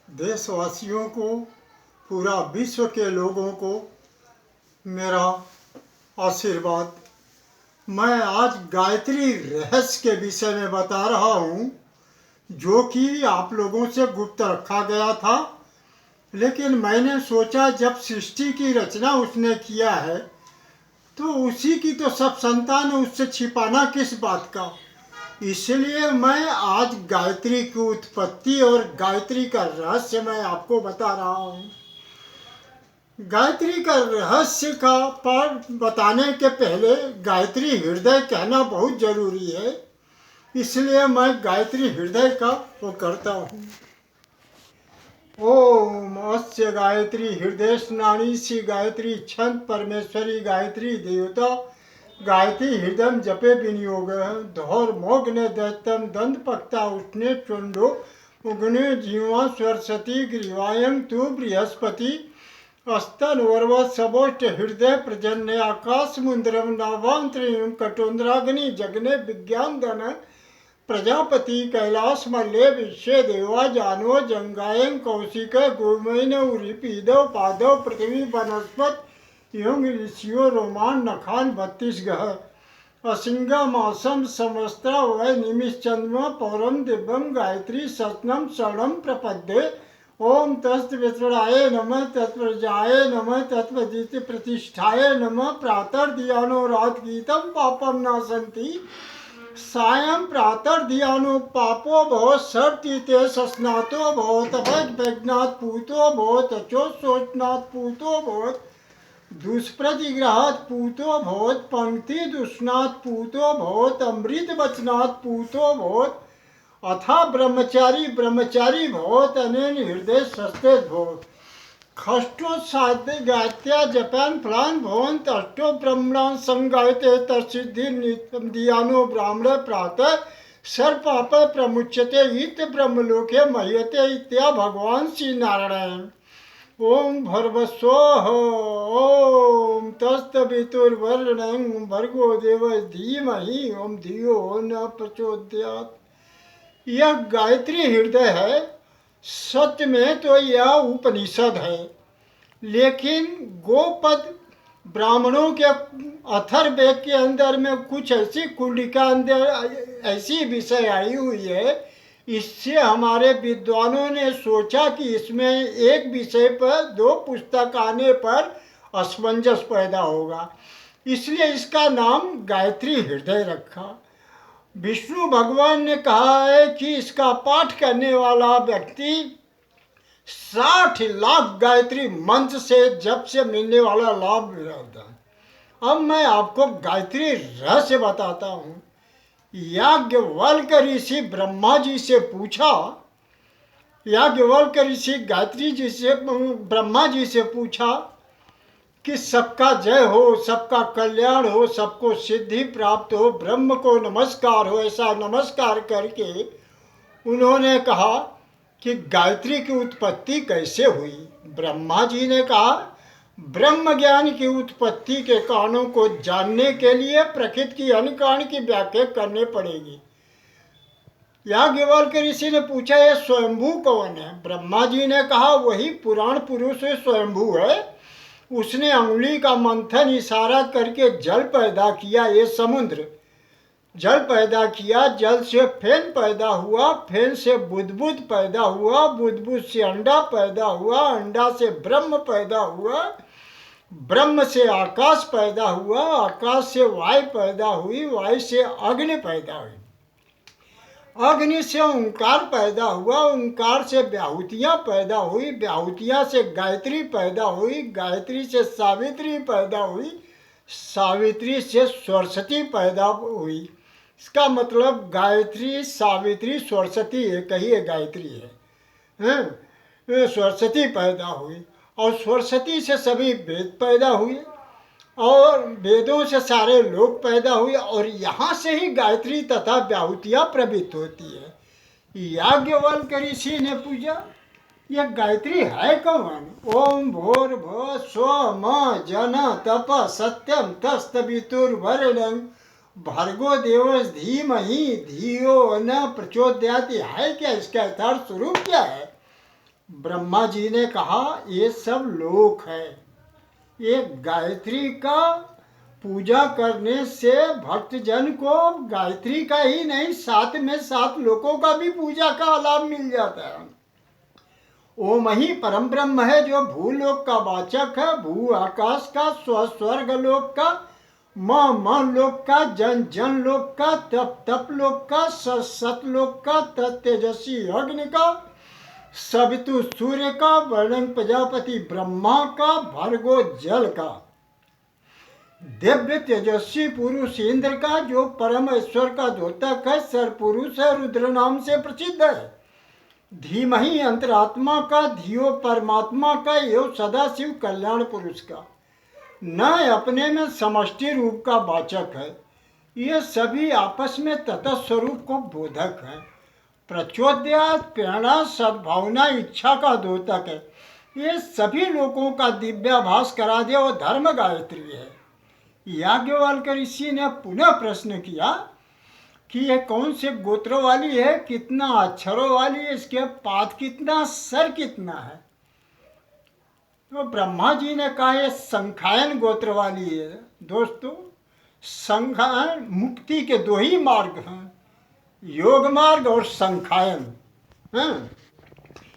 देशवासियों को, पूरा विश्व के लोगों को मेरा आशीर्वाद। मैं आज गायत्री रहस्य के विषय में बता रहा हूँ, जो कि आप लोगों से गुप्त रखा गया था, लेकिन मैंने सोचा जब सृष्टि की रचना उसने किया है तो उसी की तो सब संतान है, उससे छिपाना किस बात का। इसलिए मैं आज गायत्री की उत्पत्ति और गायत्री का रहस्य मैं आपको बता रहा हूँ। गायत्री का रहस्य का पाठ बताने के पहले गायत्री हृदय कहना बहुत जरूरी है, इसलिए मैं गायत्री हृदय का वो करता हूँ। ओम अस्य गायत्री हृदय स्नानी सी गायत्री छंद परमेश्वरी गायत्री देवता गायत्री हृदय जपे विनियोग धौर मोग्ने दैत्यम दंड पक्ता उष्णे चुंडो उग्ने जीवा सरस्वती ग्रीवायं तु बृहस्पति अस्तन वर्व सबोष्ट हृदय प्रजन्य आकाश मुंद्रम नावांतरियम कटोन्द्राग्नि जगने विज्ञान धन प्रजापति कैलाश मल्ले विश्व देवा जानो जंगायं कौशिक गोमैन उरीपीदव पादव पृथ्वी वनस्पत एवं ऋषियो रोमान नखान 32 गह असिंगा मासम समस्ता वै निमिषचंद्रमा पौरम दिव्यम गायत्री सत्नम शरणम प्रपद्ये ओम तत्वित्राय नमः तत्प्रजाय नमः तत्वदिति प्रतिष्ठाय नमः प्रातर्दियानो रातगीतम पापम नाशन्ति सायं प्रातर्दियानो पापो भवत् सर्वतीते सस्नातो भवत् तपज्ञात पूतो भवत् अचोशोचनात् पूतो भवत् दुष्प्रतिग्रहात् पूतो भवत् पंक्ति दुष्णात् पूतो भवत् अमृत वचनात् पूतो भवत् अथा ब्रह्मचारी ब्रह्मचारी भवत् अनेन हृदय सस्ते भवत् खष्टो साध्य गायत्या जपान फलान भवंत अष्टो ब्रह्मणां संगायते तत्सिद्धि नित्यं दियानो ब्राह्मण प्रातः सर्पाप प्रमुच्यते इत ब्रह्मलोके मह्यते इत्या भगवान श्री नारायण। ओम भर्गस्वः ओम तत्सवितुर्वरेण्यं भर्गो देवस्य धीमहि ओम धियो न प्रचोदयात्। यह गायत्री हृदय है। सत्य में तो यह उपनिषद है, लेकिन गोपद ब्राह्मणों के अथर्ववेद के अंदर में कुछ ऐसी कुंडिका अंदर ऐसी विषय आई हुई है, इससे हमारे विद्वानों ने सोचा कि इसमें एक विषय पर 2 पुस्तक आने पर असमंजस पैदा होगा, इसलिए इसका नाम गायत्री हृदय रखा। विष्णु भगवान ने कहा है कि इसका पाठ करने वाला व्यक्ति 60 लाख गायत्री मंत्र से जप से मिलने वाला लाभ मिलता है। अब मैं आपको गायत्री रहस्य बताता हूँ। याज्ञवल्क्य ऋषि ब्रह्मा जी से पूछा, याज्ञवल्क्य ऋषि गायत्री जी से ब्रह्मा जी से पूछा कि सबका जय हो, सबका कल्याण हो, सबको सिद्धि प्राप्त हो, ब्रह्म को नमस्कार हो। ऐसा नमस्कार करके उन्होंने कहा कि गायत्री की उत्पत्ति कैसे हुई। ब्रह्मा जी ने कहा ब्रह्म ज्ञान की उत्पत्ति के कारणों को जानने के लिए प्रकृति की अन्य कारण की व्याख्या करनी पड़ेगी। याज्ञवल्क्य ऋषि ने पूछा ये स्वयंभू कौन है। ब्रह्मा जी ने कहा वही पुराण पुरुष स्वयंभू है। उसने अंगुली का मंथन इशारा करके जल पैदा किया, ये समुद्र जल पैदा किया, जल से फेन पैदा हुआ, फेन से बुदबुद पैदा हुआ, बुदबुद से अंडा पैदा हुआ, अंडा से ब्रह्म पैदा हुआ, ब्रह्म से आकाश पैदा हुआ, आकाश से वायु पैदा हुई, वायु से अग्नि पैदा हुई, अग्नि से ओंकार पैदा हुआ, ओंकार से व्याहुतियाँ पैदा हुई, व्याहुतियाँ से गायत्री पैदा हुई, गायत्री से सावित्री पैदा हुई, सावित्री से सरस्वती पैदा हुई। इसका मतलब गायत्री सावित्री सरस्वती एक ही है, गायत्री है। सरस्वती पैदा हुई और सरस्वती से सभी वेद पैदा हुए और वेदों से सारे लोग पैदा हुए और यहाँ से ही गायत्री तथा व्याहुतियाँ प्रवृत्त होती है। याज्ञवल्क्य ऋषि ने पूछा यह गायत्री है कौन। ओम भूर्भुवः स्वः म जन तप सत्यम तस्तवितुर्वरेण्यं भर्गो देवस धीमहि धियो न प्रचोदयाति है क्या? इसका यथार्थ स्वरूप क्या है? ब्रह्मा जी ने कहा ये सब लोक है। ये गायत्री का पूजा करने से भक्तजन को गायत्री का ही नहीं, साथ में 7 लोकों का भी पूजा का लाभ मिल जाता है। ओम ही परम ब्रह्म है जो भूलोक का वाचक है, भू आकाश का, स्वर्ग लोक का, म लोक का, जन जन लोक का, तप तप लोक का, सत लोक का, तेजस्वी अग्नि का, सवितु सूर्य का, वर्णन प्रजापति ब्रह्मा का, भर्गो जल का, दिव्य तेजस्वी पुरुष इंद्र का जो परम ईश्वर का द्योतक है, सर्वपुरुष है, रुद्र नाम से प्रसिद्ध है। धीमहि अंतरात्मा का, धियो परमात्मा का, एवं सदाशिव कल्याण पुरुष का, न अपने में समष्टि रूप का वाचक है। ये सभी आपस में तटस्थ स्वरूप को बोधक है। प्रचोदयात् प्रेरणा सद्भावना इच्छा का द्योतक है। ये सभी लोगों का दिव्याभास करा दे वो धर्म गायत्री है। याज्ञवल्क्य ऋषि ने पुनः प्रश्न किया कि ये कौन से गोत्र वाली है, कितना अक्षरों वाली है, इसके पाद कितना, सर कितना है? तो ब्रह्मा जी ने कहा ये संखायन गोत्र वाली है। दोस्तों, संखायन मुक्ति के 2 ही मार्ग हैं, योग मार्ग और संखायन।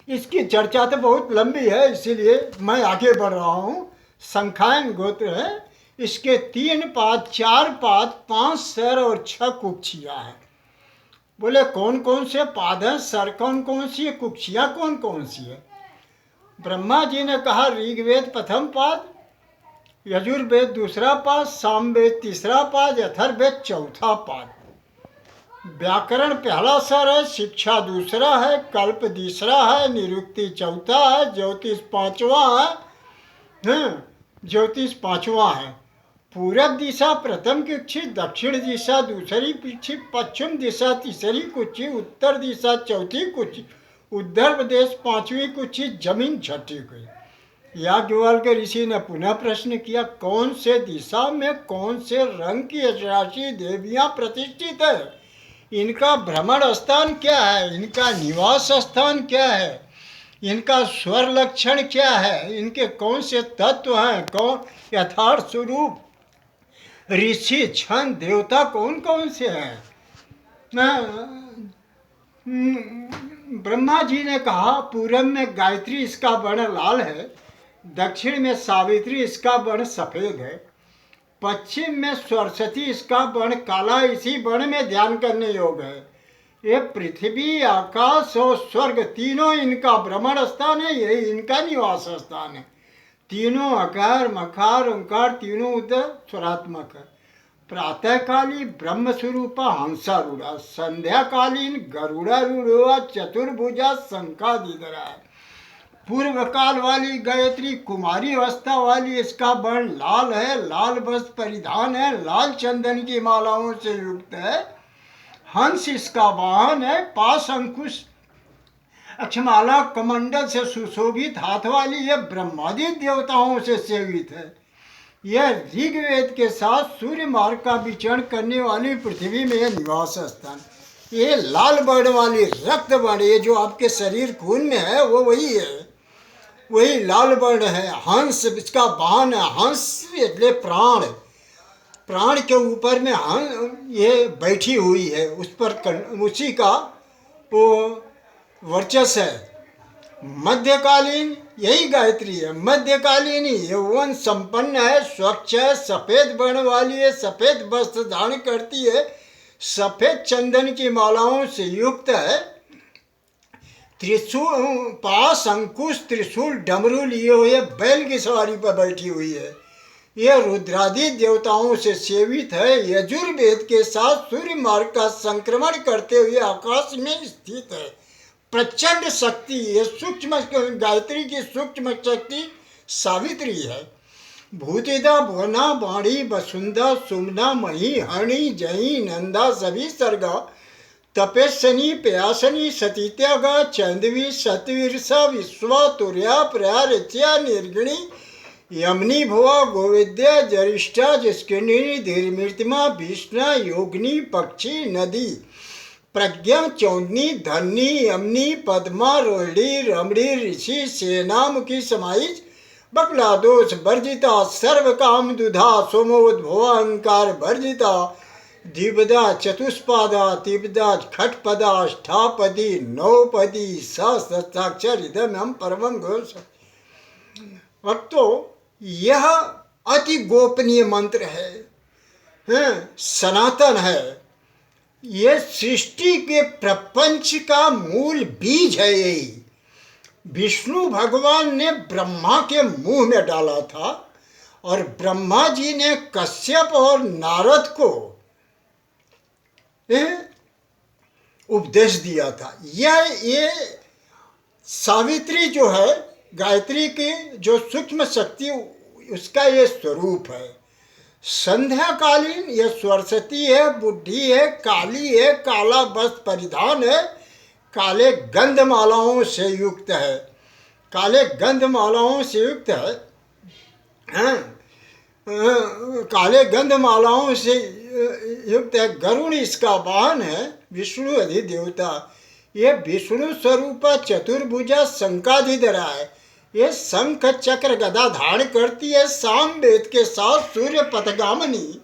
इसकी चर्चा तो बहुत लंबी है, इसीलिए मैं आगे बढ़ रहा हूँ। संखायन गोत्र है, इसके 3 पाद, 4 पाद, 5 सर और 6 कुक्षियाँ हैं। बोले कौन कौन से पाद हैं, सर कौन कौन सी है, कुक्षियाँ कौन कौन सी है? ब्रह्मा जी ने कहा ऋग्वेद प्रथम पाद, यजुर्वेद दूसरा पाद, सामवेद तीसरा पाद, अथर्ववेद चौथा पाद। व्याकरण पहला सर है, शिक्षा दूसरा है, कल्प तीसरा है, निरुक्ति चौथा है, ज्योतिष पांचवा है। पूरब दिशा प्रथम कुक्षी, दक्षिण दिशा दूसरी कुक्षी, पश्चिम दिशा तीसरी कुक्षी, उत्तर दिशा चौथी कुक्षी, उत्तर प्रदेश 5वीं कुक्षी, जमीन 6ठी कुक्षी। याज्ञवल्क्य ऋषि ने पुनः प्रश्न किया कौन से दिशा में कौन से रंग की राशि देवियां प्रतिष्ठित है, इनका भ्रमण स्थान क्या है, इनका निवास स्थान क्या है, इनका स्वर लक्षण क्या है, इनके कौन से तत्व हैं, कौन यथार्थ स्वरूप, ऋषि छंद देवता कौन कौन से हैं? ब्रह्मा जी ने कहा पूरब में गायत्री, इसका वर्ण लाल है, दक्षिण में सावित्री, इसका वर्ण सफेद है, पश्चिम में सरस्वती, इसका वर्ण काला, इसी वर्ण में ध्यान करने योग्य है। ये पृथ्वी, आकाश और स्वर्ग तीनों इनका भ्रमण स्थान है, यही इनका निवास स्थान है। तीनों अकार मकार ओंकार तीनों उदय स्वरात्मक है। प्रातःकाली ब्रह्म स्वरूपा हंसारूढ़ा, संध्याकालीन गरुड़ारूढ़ा, चतुर्भुजा शंखाधीधरा। पूर्व काल वाली गायत्री कुमारी अवस्था वाली, इसका वर्ण लाल है, लाल वस्त्र परिधान है, लाल चंदन की मालाओं से युक्त है। हंस इसका वाहन है, पास अंकुश अक्षमाला कमंडल से सुशोभित हाथ वाली, यह ब्रह्मादि देवताओं से सेवित है। यह ऋग्वेद के साथ सूर्य मार्ग का विचरण करने वाली पृथ्वी में यह निवास स्थान। ये लाल वर्ण वाली रक्त वर्ण, ये जो आपके शरीर खून में है वो वही है, वही लाल वर्ण है। हंस इसका वाहन है, हंस એટલે प्राण, प्राण के ऊपर में ये बैठी हुई है, उस पर उसी का वो वर्चस्व है। मध्यकालीन यही गायत्री है, मध्यकालीन यौवन संपन्न है, स्वच्छ है, सफेद वर्ण वाली है, सफेद वस्त्र धारण करती है, सफेद चंदन की मालाओं से युक्त है। त्रिशूल पास अंकुश त्रिशूल डमरू लिए हुए बैल की सवारी पर बैठी हुई है। यह रुद्रादि देवताओं से सेवित है। यजुर्वेद के साथ सूर्य मार्ग का संक्रमण करते हुए आकाश में स्थित है। प्रचंड शक्ति, ये सूक्ष्म गायत्री की सूक्ष्म शक्ति सावित्री है। भूतिदा भुवना वाणी वसुंधा सुमना मही हणि जही नंदा सभी सर्गा तपेशनी प्यासनी सतीत्यागा चंदवी सतवीरसा विश्वा तुर्या प्रया ऋत्या निर्गिणी यमनी भुवा गोविद्या जरिष्ठा जिसकिनी धीरमृतिमा भीष्णा योगिनी पक्षी नदी प्रज्ञा चौंदनी धन्नी यमनी पद्मा रोहिणी रमणी ऋषि सेनामुखी समाईज बकला दोष वर्जिता सर्व काम दुधा सोमोद्भव अहंकार वर्जिता द्विपदा चतुष्पादा त्रिपदा खटपदा अष्टापदी नौपदी सहस्राक्षर इदम हम परमं घोष। भक्तों, यह अति गोपनीय मंत्र है, सनातन है। ये सृष्टि के प्रपंच का मूल बीज है। यही विष्णु भगवान ने ब्रह्मा के मुंह में डाला था और ब्रह्मा जी ने कश्यप और नारद को उपदेश दिया था। ये सावित्री जो है गायत्री की जो सूक्ष्म शक्ति, उसका ये स्वरूप है। संध्याकालीन ये सरस्वती है, बुद्धि है, काली है, काला वस्त्र परिधान है, काले गंधमालाओं से युक्त है, काले गंधमालाओं से युक्त है, काले गंधमालाओं से युक्त है। गरुड़ इसका वाहन है, विष्णु अधिदेवता। ये विष्णु स्वरूप चतुर्भुजा शंखाधिधरा है। ये शंख चक्र गदा धारण करती है। साम वेद के साथ सूर्य पथगामिनी,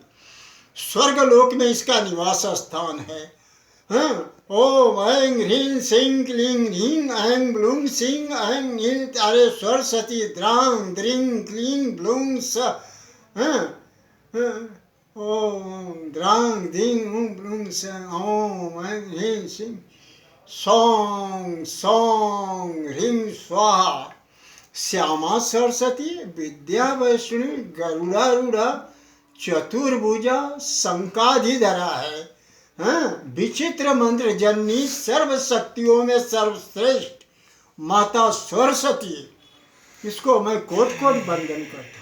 स्वर्गलोक में इसका निवास स्थान है। ओम ऐं ह्रीं सिंह क्लीं ह्रीं ऐं ब्लूं सिंह ऐं नील तारे सरस्वती द्रां द्रीं क्लीं ब्लूं स ओम द्रां दीं ब्लूं स ओम ऐं ह्रीं सिंह सौं सौं ह्रीं स्वाहा। श्यामा सरस्वती विद्या वैष्णवी गरुड़ारूढ़ा चतुर्भुजा शंखाधिधरा है। विचित्र मंत्र जननी सर्व शक्तियों में सर्वश्रेष्ठ माता सरस्वती। इसको मैं कोट कोट वंदन करता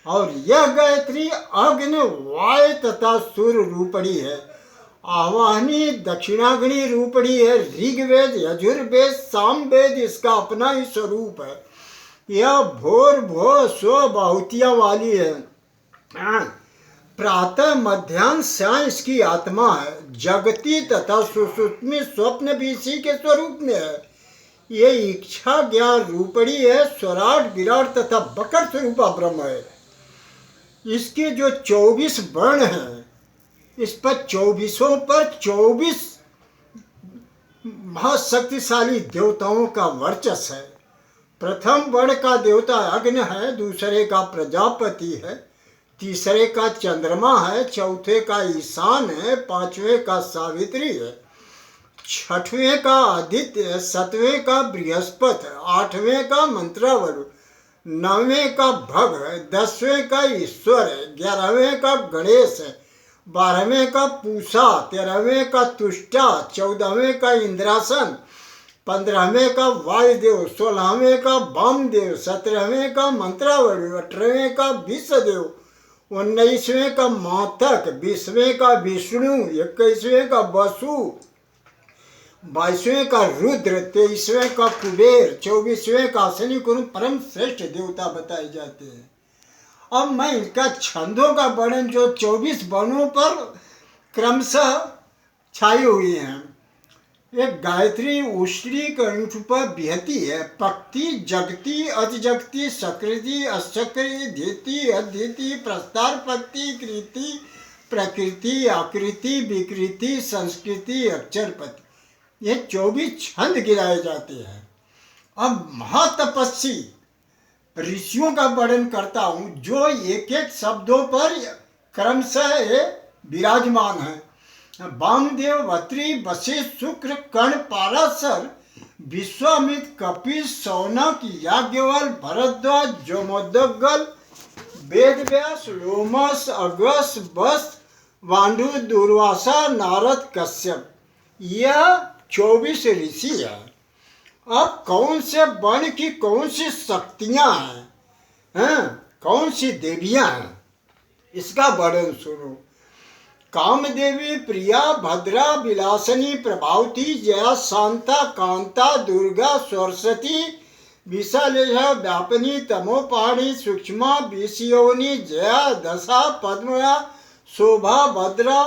हूँ। और यह गायत्री अग्नि वायु तथा सूर्य रूपणी है। आवाहनी दक्षिणाग्नि रूपणी है। ऋग्वेद यजुर्वेद सामवेद इसका अपना ही स्वरूप है। यह भोर भोर स्व बहुतियाँ वाली है। प्रातः मध्याह्न साय इसकी आत्मा है। जगती तथा सुषुप्ति स्वप्न भी इसी के स्वरूप में है। ये इच्छा ज्ञान रूपणी है। स्वराट विराट तथा बकर स्वरूपा ब्रह्म है। इसके जो 24 वर्ण हैं, इस पर 24 पर 24 महाशक्तिशाली देवताओं का वर्चस्व है। प्रथम वर्ण का देवता अग्नि है, दूसरे का प्रजापति है, तीसरे का चंद्रमा है, चौथे का ईशान है, पांचवें का सावित्री है, छठवें का आदित्य है, सातवें का बृहस्पति है, आठवें का मंत्रावरुण, नौवें का भग है, 10वें का ईश्वर है, 11वें का गणेश है, 12वें का पूषा, 13वें का तुष्टा, 14वें का इंद्रासन, 15वें का वायुदेव, 16वें का वामदेव, 17वें का मंत्रावरुण, 18वें का विषदेव, 19वें का मातक, 20वें का विष्णु, 21वें का वसु, 22वें का रुद्र, 23वें का कुबेर, 24वें का शनि कुरु परम श्रेष्ठ देवता बताए जाते हैं। अब मैं इनका छंदों का वर्णन जो 24 वर्णों पर क्रमशः छाई हुई हैं। एक गायत्री उष्णी कंठ पर बिहती है। पक्ति जगती अधजगती सकृति असकृति धीति अधीति प्रस्तार पक्ति कृति प्रकृति आकृति विकृति संस्कृति अक्षरपति, ये 24 छंद गिराए जाते हैं। अब महातपस्वी ऋषियों का वर्णन करता हूँ जो एक एक शब्दों पर क्रमशः विराजमान है। वामदेव, अत्रि, वशिष्ठ, शुक्र, कर्ण, पाराशर, विश्वामित्र, कपिल, शौनक, याज्ञवल्क्य, भरद्वाज, जमदग्नि, वेदव्यास, लोमस, अगस्त्य, वत्स, वांडु, दुर्वासा, नारद, कश्यप, यह 24 ऋषि है। अब कौन से वर्ण की कौन सी शक्तियां हैं, कौन सी देवियां हैं, इसका वर्णन सुनो। कामदेवी, प्रिया, भद्रा, विलासिनी, प्रभावती, जया, शांता, कांता, दुर्गा, सरस्वती, विशालेशा व्यापनी तमोपाणी सूक्ष्मा विषयोनि जया दशा पद्मया शोभा भद्रा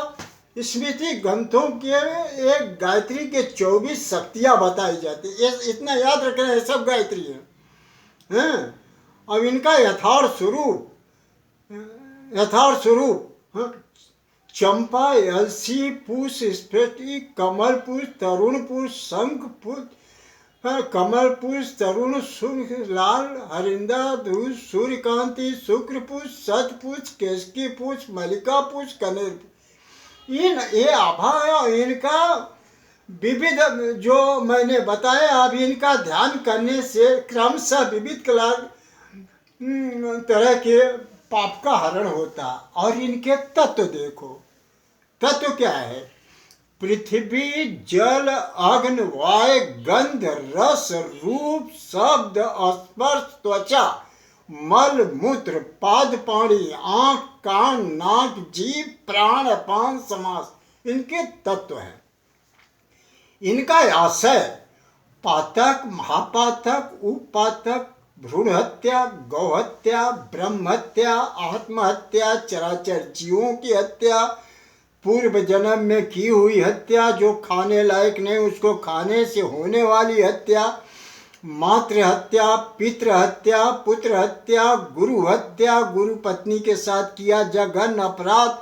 स्मृति ग्रंथों के एक गायत्री के 24 शक्तियां बताई जाती है। इतना याद रखना है, सब गायत्री है। अब इनका यथार्थ स्वरूप चंपा, अलसी, पुष, स्फटिक, कमल पुष्प, तरुण पुष्प, शंख पुष्प, कमल पुष्प, तरुण, शुंख, लाल, हरिंदा, ध्रुव, सूर्यकांति, शुक्र पुष्प, सत पुष्प, केसकी पुष्प, मल्लिका पुष्प, कनेर। ये आभा इनका विविध जो मैंने बताया, अब इनका ध्यान करने से क्रमशः विविध तरह के पाप का हरण होता। और इनके तत्व देखो, तत्व क्या है? पृथ्वी, जल, अग्नि, वायु, गंध, रस, रूप, शब्द, स्पर्श, त्वचा, मल, मूत्र, पाद, पाणी, आंख, कान, नाक, जीभ, प्राण, अपान, समास, इनके तत्व हैं। इनका आशय पातक, महापातक, उपपातक, भ्रूण हत्या, गौ हत्या, ब्रह्म हत्या, आत्महत्या, चराचर जीवों की हत्या, पूर्व जन्म में की हुई हत्या, जो खाने लायक नहीं उसको खाने से होने वाली हत्या, मातृ हत्या, पितृ हत्या, पुत्र हत्या, गुरु हत्या, गुरु पत्नी के साथ किया जघन्य अपराध,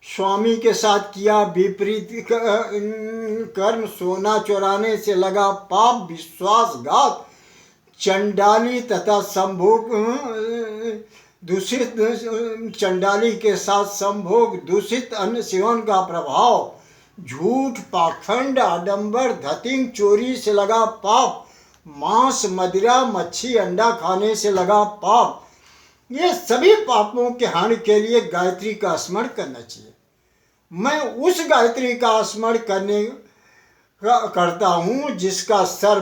स्वामी के साथ किया विपरीत कर्म, सोना चुराने से लगा पाप, विश्वासघात, चंडाली तथा संभोग, दूषित चंडाली के साथ संभोग, दूषित अन्न सेवन का प्रभाव, झूठ, पाखंड, आडंबर, धतिंग, चोरी से लगा पाप, मांस, मदिरा, मच्छी, अंडा खाने से लगा पाप। ये सभी पापों के हानि के लिए गायत्री का स्मरण करना चाहिए। मैं उस गायत्री का स्मरण करता हूँ जिसका सर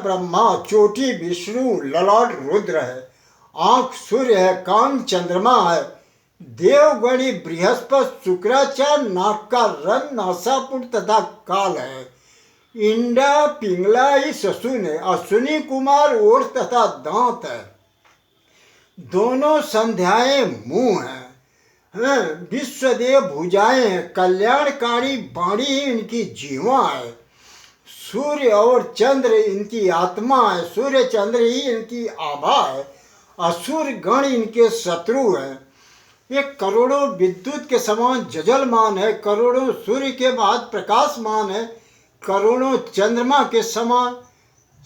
ब्रह्मा, चोटी विष्णु, ललाट रुद्र है, आंख सूर्य है, कान चंद्रमा है, देवगणी बृहस्पति, शुक्राचार्य, नाक का रंग नासापुट तथा काल है, इंडा पिंगला ससुन है, अश्विनी कुमार ओठ तथा दांत है, दोनों संध्याएं मुंह है, विश्वदेव भुजाएं हैं, कल्याणकारी वाणी इनकी जीवा है, सूर्य और चंद्र इनकी आत्मा है, सूर्य चंद्र ही इनकी आभा है, असुर गण इनके शत्रु हैं। ये करोड़ों विद्युत के समान जजलमान है, करोड़ों सूर्य के बाद प्रकाशमान है, करोड़ों चंद्रमा के समान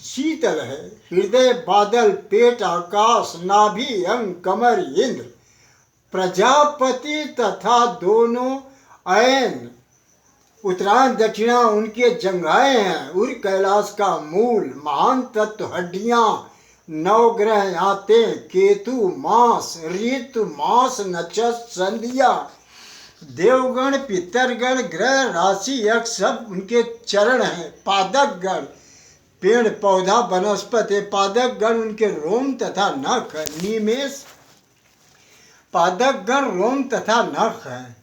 शीतल है, हृदय बादल, पेट आकाश, नाभि अंग, कमर इंद्र, प्रजापति तथा दोनों अयन, उत्तरायण दक्षिणा उनके जंघाएं हैं, उर कैलाश का मूल, महान तत्व हड्डियां, नवग्रह आते, केतु, मास, ऋतु, मास, नक्षत्र, संध्या, देवगण, पितरगण, ग्रह, राशि, यक्ष सब उनके चरण हैं, पादक गण, पेड़ पौधा वनस्पति, पादक गण उनके रोम तथा नख है, निमेष, पादक गण रोम तथा नख है,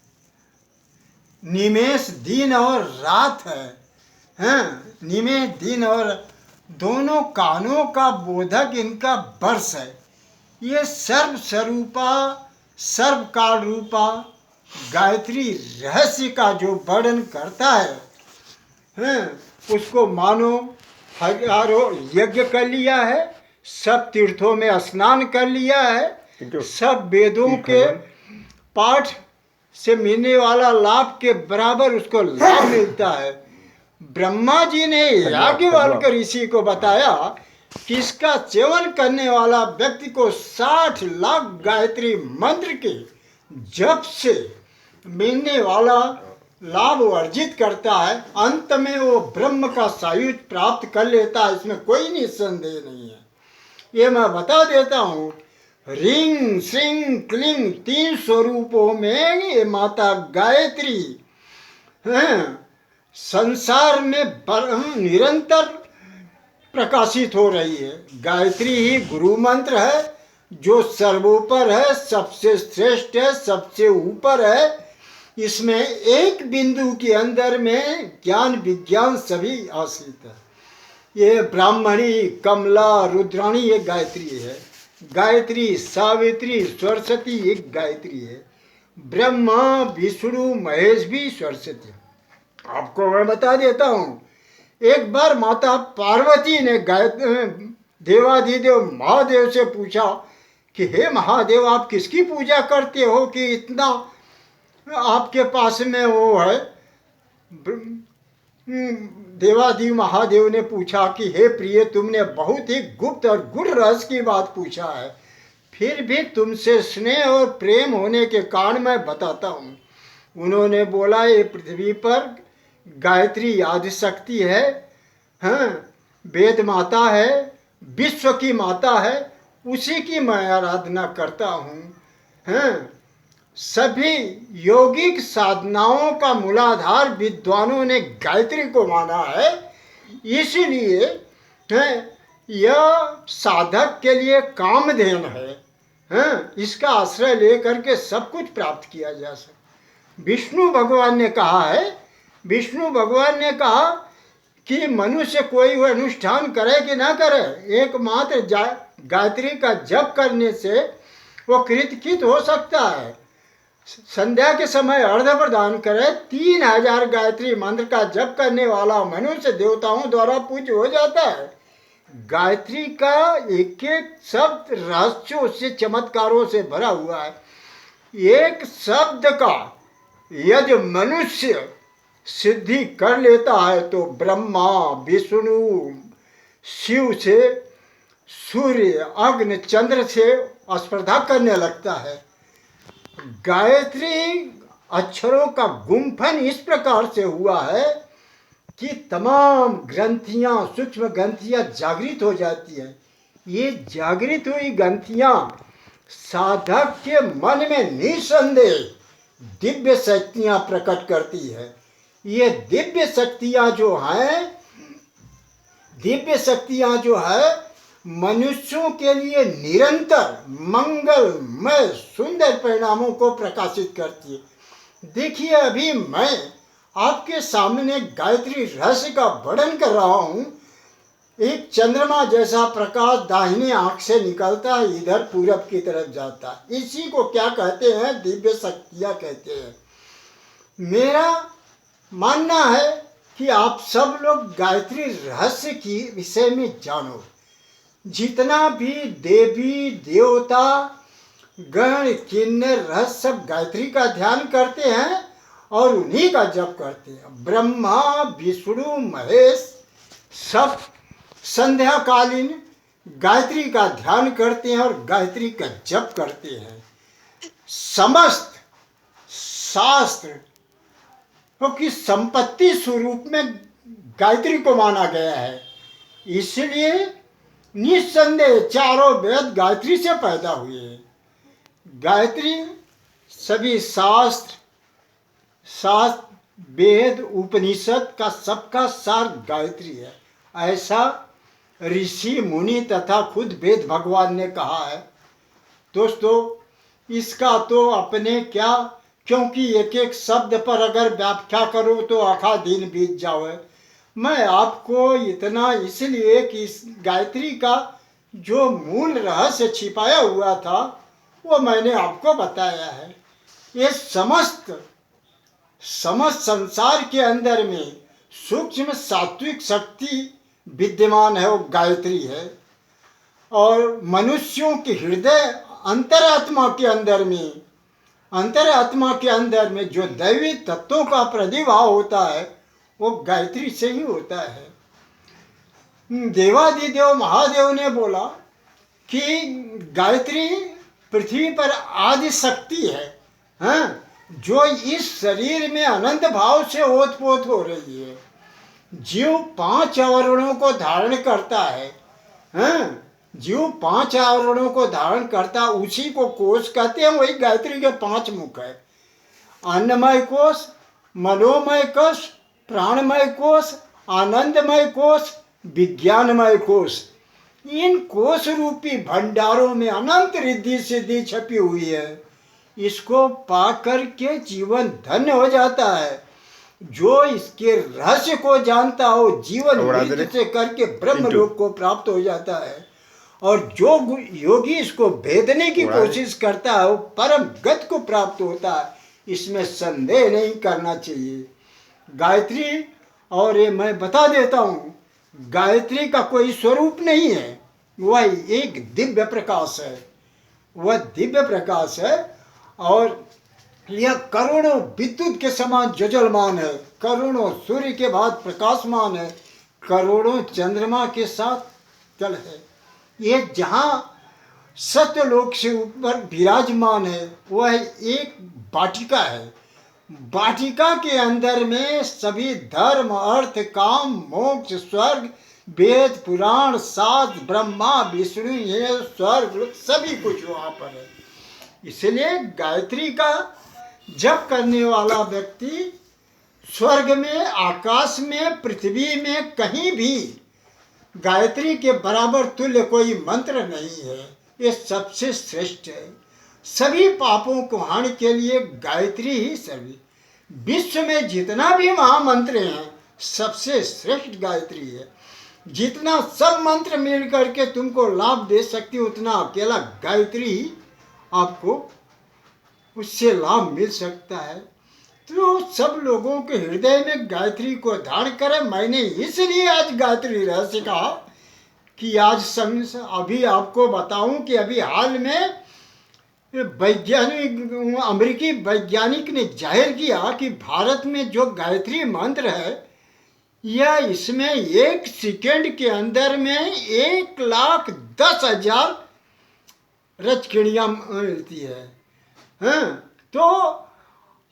निमेष दिन और रात है, निमेष दिन और दोनों कानों का बोधक इनका वर्ष है। ये सर्व स्वरूपा सर्व काल रूपा गायत्री रहस्य का जो वर्णन करता है, उसको मानो हजारों यज्ञ कर लिया है, सब तीर्थों में स्नान कर लिया है, सब वेदों के पाठ से मिलने वाला लाभ के बराबर उसको लाभ मिलता है। ब्रह्मा जी ने याज्ञवल्क्य ऋषि को बताया कि इसका सेवन करने वाला व्यक्ति को 60 लाख गायत्री मंत्र के जप से मिलने वाला लाभ अर्जित करता है, अंत में वो ब्रह्म का सायुज प्राप्त कर लेता है, इसमें कोई निसंदेह नहीं है। ये मैं बता देता हूँ, रिंग श्रिंग क्लिंग 3 स्वरूपों में ये माता गायत्री संसार में निरंतर प्रकाशित हो रही है। गायत्री ही गुरु मंत्र है जो सर्वोपर है, सबसे श्रेष्ठ है, सबसे ऊपर है। इसमें एक बिंदु के अंदर में ज्ञान विज्ञान सभी आश्रित है। ये ब्राह्मणी, कमला, रुद्राणी एक गायत्री है। गायत्री, सावित्री, सरस्वती एक गायत्री है। ब्रह्मा, विष्णु, महेश भी सरस्वती। आपको मैं बता देता हूँ, एक बार माता पार्वती ने देवाधिदेव महादेव से पूछा कि हे महादेव, आप किसकी पूजा करते हो कि इतना आपके पास में वो है। देवाधिदेव महादेव ने पूछा कि हे प्रिय, तुमने बहुत ही गुप्त और गूढ़ रहस्य की बात पूछा है, फिर भी तुमसे स्नेह और प्रेम होने के कारण मैं बताता हूँ। उन्होंने बोला, ये पृथ्वी पर गायत्री आदिशक्ति है, हाँ, वेद माता है, विश्व की माता है, उसी की मैं आराधना करता हूँ। हाँ, सभी योगिक साधनाओं का मूलाधार विद्वानों ने गायत्री को माना है, इसलिए यह साधक के लिए कामधेन है। हाँ, इसका आश्रय लेकर के सब कुछ प्राप्त किया जा सकता। विष्णु भगवान ने कहा है, विष्णु भगवान ने कहा कि मनुष्य कोई अनुष्ठान करे कि ना करे, एकमात्र गायत्री का जप करने से वो कृतकृत हो सकता है। संध्या के समय अर्घ्य प्रदान करे, 3000 गायत्री मंत्र का जप करने वाला मनुष्य देवताओं द्वारा पूज्य हो जाता है। गायत्री का एक एक शब्द रहस्यों से, चमत्कारों से भरा हुआ है। एक शब्द का यदि मनुष्य सिद्धि कर लेता है तो ब्रह्मा, विष्णु, शिव से, सूर्य, अग्नि, चंद्र से स्पर्धा करने लगता है। गायत्री अक्षरों का गुंफन इस प्रकार से हुआ है कि तमाम ग्रंथियां, सूक्ष्म ग्रंथियां जागृत हो जाती हैं। ये जागृत हुई ग्रंथियां साधक के मन में निसंदेह दिव्य शक्तियां प्रकट करती है। ये दिव्य शक्तियां जो है मनुष्यों के लिए निरंतर मंगलमय सुंदर परिणामों को प्रकाशित करती है। देखिए, अभी मैं आपके सामने गायत्री रहस्य का वर्णन कर रहा हूँ। एक चंद्रमा जैसा प्रकाश दाहिने आंख से निकलता है, इधर पूरब की तरफ जाता है। इसी को क्या कहते हैं? दिव्य शक्तियाँ कहते हैं। मेरा मानना है कि आप सब लोग गायत्री रहस्य की विषय में जानो। जितना भी देवी देवता गण किन्नर रहस्य सब गायत्री का ध्यान करते हैं और उन्हीं का जप करते हैं। ब्रह्मा, विष्णु, महेश सब संध्याकालीन गायत्री का ध्यान करते हैं और गायत्री का जप करते हैं। समस्त शास्त्र क्योंकि संपत्ति स्वरूप में गायत्री को माना गया है, इसलिए निस्संदेह चारों वेद गायत्री से पैदा हुए हैं। गायत्री सभी शास्त्र, वेद, उपनिषद का सबका सार गायत्री है, ऐसा ऋषि मुनि तथा खुद वेद भगवान ने कहा है। दोस्तों, इसका तो अपने क्या, क्योंकि एक एक शब्द पर अगर व्याख्या करो तो आखा दिन बीत जाए। मैं आपको इतना इसलिए कि इस गायत्री का जो मूल रहस्य छिपाया हुआ था वो मैंने आपको बताया है। ये समस्त संसार के अंदर में सूक्ष्म सात्विक शक्ति विद्यमान है, वो गायत्री है। और मनुष्यों के हृदय अंतरात्मा के अंदर में जो दैवी तत्वों का प्रतिभाव होता है वो गायत्री से ही होता है। देवाधिदेव महादेव ने बोला कि गायत्री पृथ्वी पर आदि शक्ति है, हाँ, जो इस शरीर में अनंत भाव से ओतप्रोत हो रही है। जीव 5 आवरणों को धारण करता है, हाँ, जीव 5 आवरणों को धारण करता, उसी को कोश कहते हैं। वही गायत्री के 5 मुख है। अन्नमय कोश, मनोमय कोश, प्राणमय कोश, आनंदमय कोश, विज्ञानमय कोश। इन कोश रूपी भंडारों में अनंत रिद्धि सिद्धि छपी हुई है। इसको पा करके जीवन धन्य हो जाता है। जो इसके रहस्य को जानता हो जीवन मृत्यु से करके ब्रह्म लोक को प्राप्त हो जाता है, और जो योगी इसको भेदने की कोशिश करता है वो परम गति को प्राप्त होता है, इसमें संदेह नहीं करना चाहिए। गायत्री, और ये मैं बता देता हूँ, गायत्री का कोई स्वरूप नहीं है, वह एक दिव्य प्रकाश है, वह दिव्य प्रकाश है। और यह करोड़ों विद्युत के समान जजलमान है, करोड़ों सूर्य के बाद प्रकाशमान है, करोड़ों चंद्रमा के साथ जल है। ये जहाँ सत्यलोक से ऊपर विराजमान है वह एक वाटिका है। वाटिका के अंदर में सभी धर्म अर्थ काम मोक्ष स्वर्ग वेद पुराण शास्त्र ब्रह्मा विष्णु ये स्वर्ग सभी कुछ वहाँ पर है। इसलिए गायत्री का जप करने वाला व्यक्ति स्वर्ग में, आकाश में, पृथ्वी में कहीं भी गायत्री के बराबर तुल्य कोई मंत्र नहीं है। ये सबसे श्रेष्ठ है। सभी पापों को हरण के लिए गायत्री ही सर्वी। विश्व में जितना भी महामंत्र हैं सबसे श्रेष्ठ गायत्री है। जितना सब मंत्र मिल करके तुमको लाभ दे सकती उतना अकेला गायत्री ही आपको उससे लाभ मिल सकता है। तो सब लोगों के हृदय में गायत्री को धारण करें। मैंने इसलिए आज गायत्री रहस्य कहा कि आज अभी आपको बताऊं कि अभी हाल में वैज्ञानिक, अमेरिकी वैज्ञानिक ने जाहिर किया कि भारत में जो गायत्री मंत्र है यह इसमें 1 सेकेंड के अंदर में 1,10,000 रचकिड़ियाँ मिलती है। हाँ, तो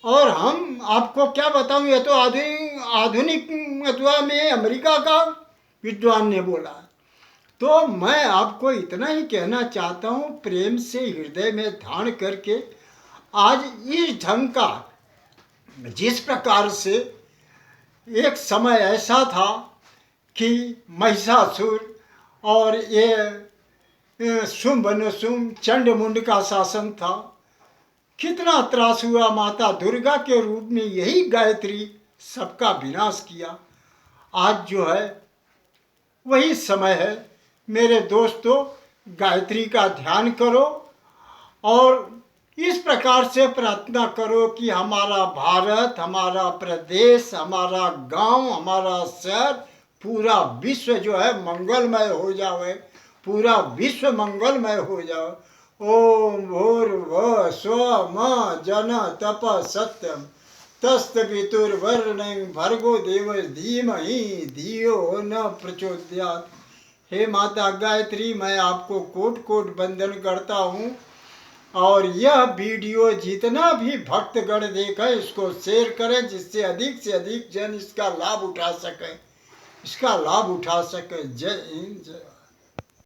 और हम आपको क्या बताऊं, ये तो आधुनिक अथवा में अमेरिका का विद्वान ने बोला। तो मैं आपको इतना ही कहना चाहता हूं, प्रेम से हृदय में धारण करके आज इस ढंग का, जिस प्रकार से एक समय ऐसा था कि महिषासुर और ये शुंभ निशुंभ चंडमुंड का शासन था, कितना त्रास हुआ, माता दुर्गा के रूप में यही गायत्री सबका विनाश किया। आज जो है वही समय है। मेरे दोस्तों, गायत्री का ध्यान करो और इस प्रकार से प्रार्थना करो कि हमारा भारत, हमारा प्रदेश, हमारा गांव, हमारा शहर, पूरा विश्व जो है मंगलमय हो जाए, पूरा विश्व मंगलमय हो जाए। ओम भूर्भुवः स्वः म जन तप सत्यम तस्तवितुर्वरेण्यं भर्गो देवस्य धीमहि धियो न प्रचोदयात्। हे माता गायत्री, मैं आपको कोट कोट वंदन करता हूँ। और यह वीडियो जितना भी भक्तगण देखें इसको शेयर करें, जिससे अधिक से अधिक जन इसका लाभ उठा सकें, इसका लाभ उठा सकें। जय हिंद, जय।